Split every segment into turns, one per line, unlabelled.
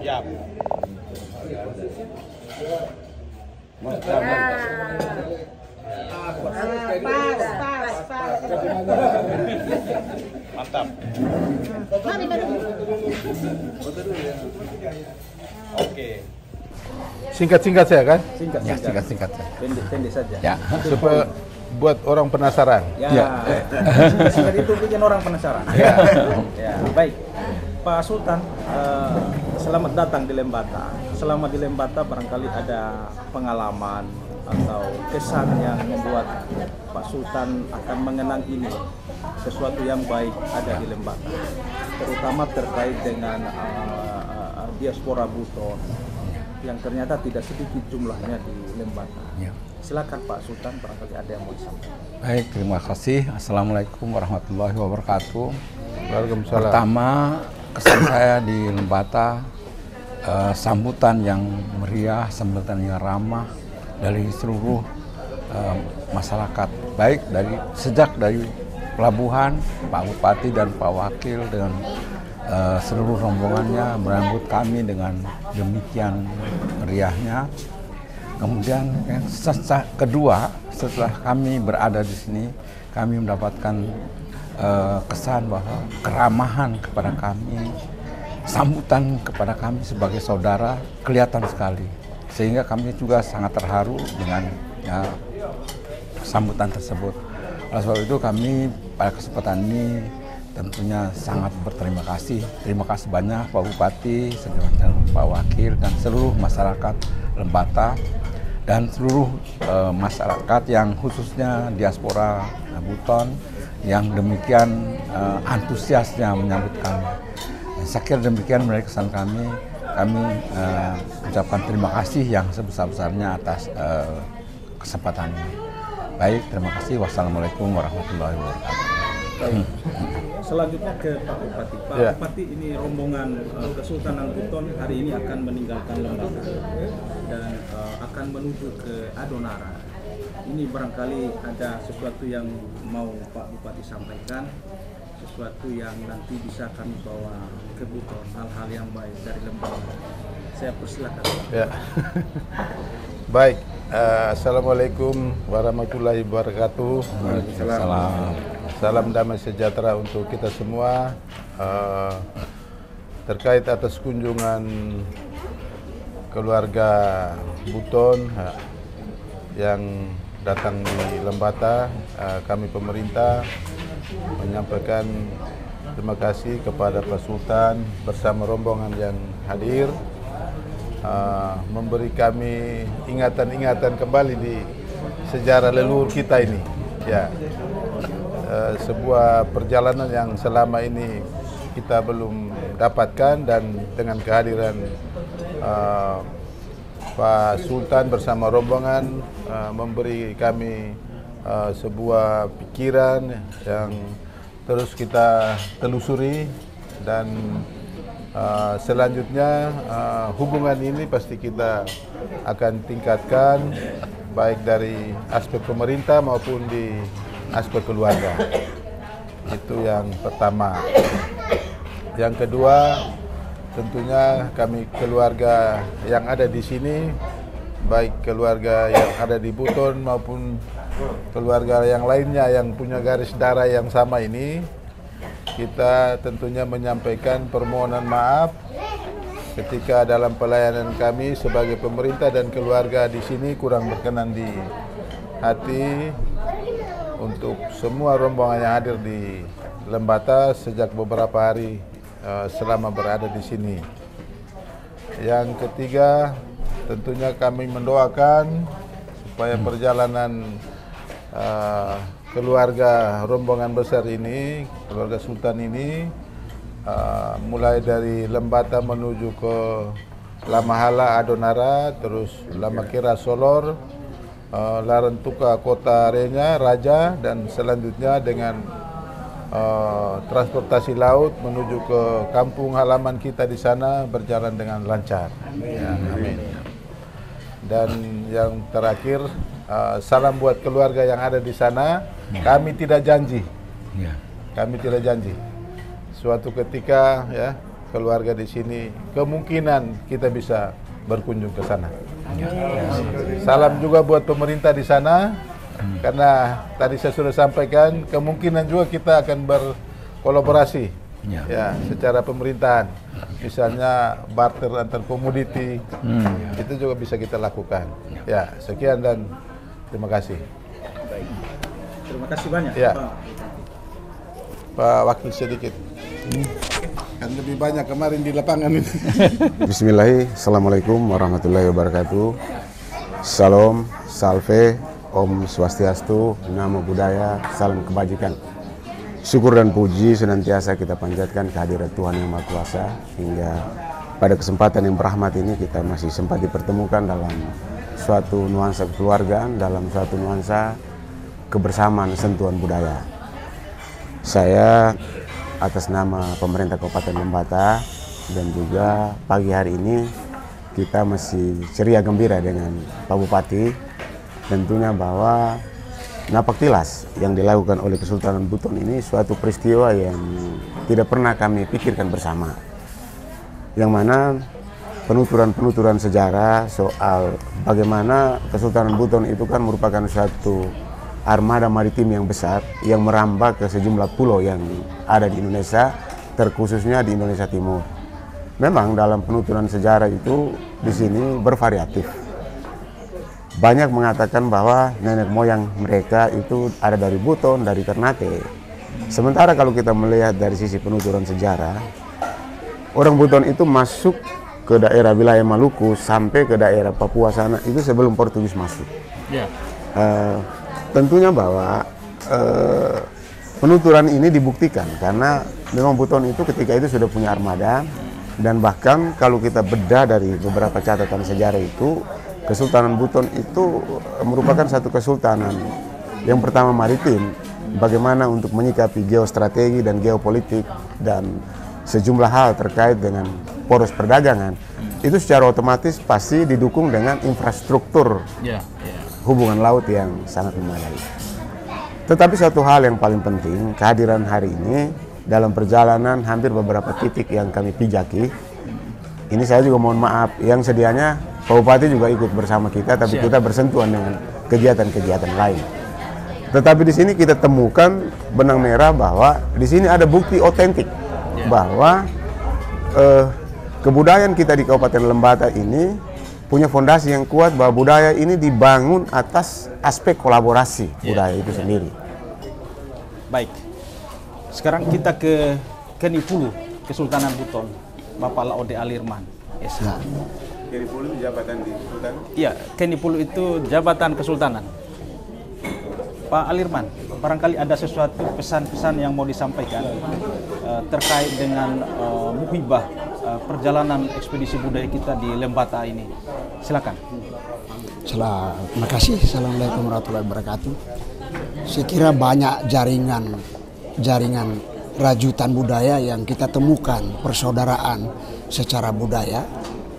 Ya. Mantap. Oke.
Singkat-singkat saya kan?
Singkat.
Pendek saja.
Ya.
Supaya buat orang penasaran.
Singkat itu bikin orang penasaran. Ya, baik. Pak Sultan, selamat datang di Lembata. Selama di Lembata barangkali ada pengalaman atau kesan yang membuat Pak Sultan akan mengenang ini sesuatu yang baik ada di Lembata, terutama terkait dengan diaspora Buton yang ternyata tidak sedikit jumlahnya di Lembata.
Ya.
Silakan Pak Sultan, barangkali ada yang mau disampaikan.
Baik, terima kasih. Assalamualaikum warahmatullahi wabarakatuh.
Waalaikumsalam.
Pertama, kesan saya di Lembata, sambutan yang meriah, sambutan yang ramah dari seluruh masyarakat, baik sejak dari pelabuhan, Pak Bupati dan Pak Wakil dengan seluruh rombongannya menyambut kami dengan demikian meriahnya. Kemudian yang kedua, setelah kami berada di sini, kami mendapatkan kesan bahwa keramahan kepada kami, sambutan kepada kami sebagai saudara kelihatan sekali, sehingga kami juga sangat terharu dengan sambutan tersebut. Oleh sebab itu kami pada kesempatan ini tentunya sangat berterima kasih. Terima kasih banyak Pak Bupati, Pak Wakil, dan seluruh masyarakat Lembata dan seluruh masyarakat yang khususnya diaspora Buton yang demikian antusiasnya menyambut kami. Saya kira demikian menurut kesan kami. Kami ucapkan terima kasih yang sebesar-besarnya atas kesempatan ini. Baik, terima kasih. Wassalamualaikum warahmatullahi wabarakatuh.
Baik. Selanjutnya ke Pak Bupati. Pak Bupati, ini rombongan Kesultanan Buton hari ini akan meninggalkan Lembata dan akan menuju ke Adonara. Ini barangkali ada sesuatu yang mau Pak Bupati sampaikan, sesuatu yang nanti bisa kami bawa ke Buton, hal-hal yang baik dari Lembata. Saya persilakan.
Ya. Baik. Assalamualaikum warahmatullahi wabarakatuh.
Waalaikumsalam.
Salam damai sejahtera untuk kita semua. Terkait atas kunjungan keluarga Buton yang datang di Lembata, kami pemerintah menyampaikan terima kasih kepada Pak Sultan bersama rombongan yang hadir, memberi kami ingatan-ingatan kembali di sejarah leluhur kita ini. Ya, sebuah perjalanan yang selama ini kita belum dapatkan, dan dengan kehadiran Pak Sultan bersama rombongan memberi kami sebuah pikiran yang terus kita telusuri, dan selanjutnya hubungan ini pasti kita akan tingkatkan baik dari aspek pemerintah maupun di aspek keluarga. Itu yang pertama. Yang kedua, tentunya kami keluarga yang ada di sini, baik keluarga yang ada di Buton maupun keluarga yang lainnya yang punya garis darah yang sama ini, kita tentunya menyampaikan permohonan maaf ketika dalam pelayanan kami sebagai pemerintah dan keluarga di sini kurang berkenan di hati untuk semua rombongan yang hadir di Lembata sejak beberapa hari selama berada di sini. Yang ketiga, tentunya kami mendoakan supaya perjalanan keluarga rombongan besar ini, keluarga Sultan ini, mulai dari Lembata menuju ke Lamahala, Adonara, terus Lamakira, Solor, Larantuka, Kota Renya, Raja, dan selanjutnya dengan transportasi laut menuju ke kampung halaman kita di sana berjalan dengan lancar. Ya, amin. Dan yang terakhir, salam buat keluarga yang ada di sana. Kami tidak janji. Kami tidak janji. Suatu ketika ya keluarga di sini, kemungkinan kita bisa berkunjung ke sana. Salam juga buat pemerintah di sana, karena tadi saya sudah sampaikan, kemungkinan juga kita akan berkolaborasi ya secara pemerintahan. Misalnya barter antar komoditi, itu juga bisa kita lakukan. Ya, sekian dan terima kasih.
Baik. Terima kasih banyak,
Ya.
Pak.
Pak Wakil sedikit. Kan lebih banyak kemarin di lapangan ini.
Bismillahirrahmanirrahim. Assalamualaikum warahmatullahi wabarakatuh. Salam, salve, Om Swastiastu, Namo Buddhaya, salam kebajikan. Syukur dan puji senantiasa kita panjatkan kehadirat Tuhan Yang Maha Kuasa, hingga pada kesempatan yang berahmat ini kita masih sempat dipertemukan dalam suatu nuansa kekeluargaan, dalam suatu nuansa kebersamaan sentuhan budaya. Saya atas nama pemerintah Kabupaten Lembata dan juga pagi hari ini kita masih ceria gembira dengan Pak Bupati, tentunya bahwa napak tilas yang dilakukan oleh Kesultanan Buton ini suatu peristiwa yang tidak pernah kami pikirkan bersama, yang mana penuturan-penuturan sejarah soal bagaimana Kesultanan Buton itu kan merupakan suatu armada maritim yang besar yang merambah ke sejumlah pulau yang ada di Indonesia, terkhususnya di Indonesia Timur. Memang dalam penuturan sejarah itu di sini bervariatif. Banyak mengatakan bahwa nenek moyang mereka itu ada dari Buton, dari Ternate. Sementara kalau kita melihat dari sisi penuturan sejarah, orang Buton itu masuk ke daerah wilayah Maluku sampai ke daerah Papua sana itu sebelum Portugis masuk. Tentunya bahwa penuturan ini dibuktikan karena memang Buton itu ketika itu sudah punya armada, dan bahkan kalau kita bedah dari beberapa catatan sejarah itu, Kesultanan Buton itu merupakan satu kesultanan yang pertama maritim, bagaimana untuk menyikapi geostrategi dan geopolitik dan sejumlah hal terkait dengan poros perdagangan, itu secara otomatis pasti didukung dengan infrastruktur hubungan laut yang sangat memadai. Tetapi satu hal yang paling penting, kehadiran hari ini dalam perjalanan hampir beberapa titik yang kami pijaki, ini saya juga mohon maaf, yang sedianya Pak Bupati juga ikut bersama kita, tapi kita bersentuhan dengan kegiatan-kegiatan lain. Tetapi di sini kita temukan benang merah bahwa di sini ada bukti otentik bahwa kebudayaan kita di Kabupaten Lembata ini punya fondasi yang kuat, bahwa budaya ini dibangun atas aspek kolaborasi budaya itu sendiri.
Baik. Sekarang kita ke Kenipulu, Kesultanan Buton, Bapak Laode Alirman, SH.
Kenipulu itu jabatan di Sultan?
Iya, Kenipulu itu jabatan Kesultanan. Pak Alirman, barangkali ada sesuatu pesan-pesan yang mau disampaikan terkait dengan muhibah perjalanan ekspedisi budaya kita di Lembata ini. Silakan.
Terima kasih. Assalamualaikum warahmatullahi wabarakatuh. Saya kira banyak jaringan rajutan budaya yang kita temukan, persaudaraan secara budaya,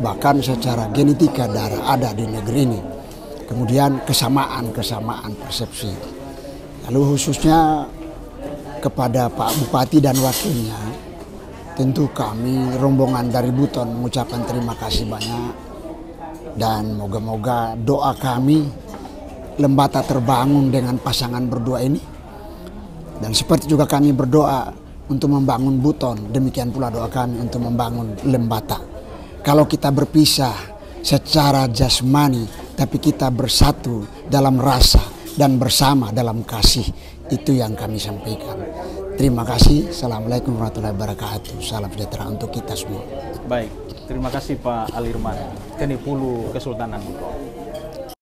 bahkan secara genetika darah ada di negeri ini. Kemudian kesamaan persepsi. Lalu khususnya kepada Pak Bupati dan wakilnya, tentu kami rombongan dari Buton mengucapkan terima kasih banyak, dan moga-moga doa kami Lembata terbangun dengan pasangan berdua ini, dan seperti juga kami berdoa untuk membangun Buton, demikian pula doa kami untuk membangun Lembata. Kalau kita berpisah secara jasmani, tapi kita bersatu dalam rasa dan bersama dalam kasih, itu yang kami sampaikan. Terima kasih. Assalamualaikum warahmatullahi wabarakatuh. Salam sejahtera untuk kita semua.
Baik, terima kasih Pak Alirman, Kenipulu Kesultanan Buton.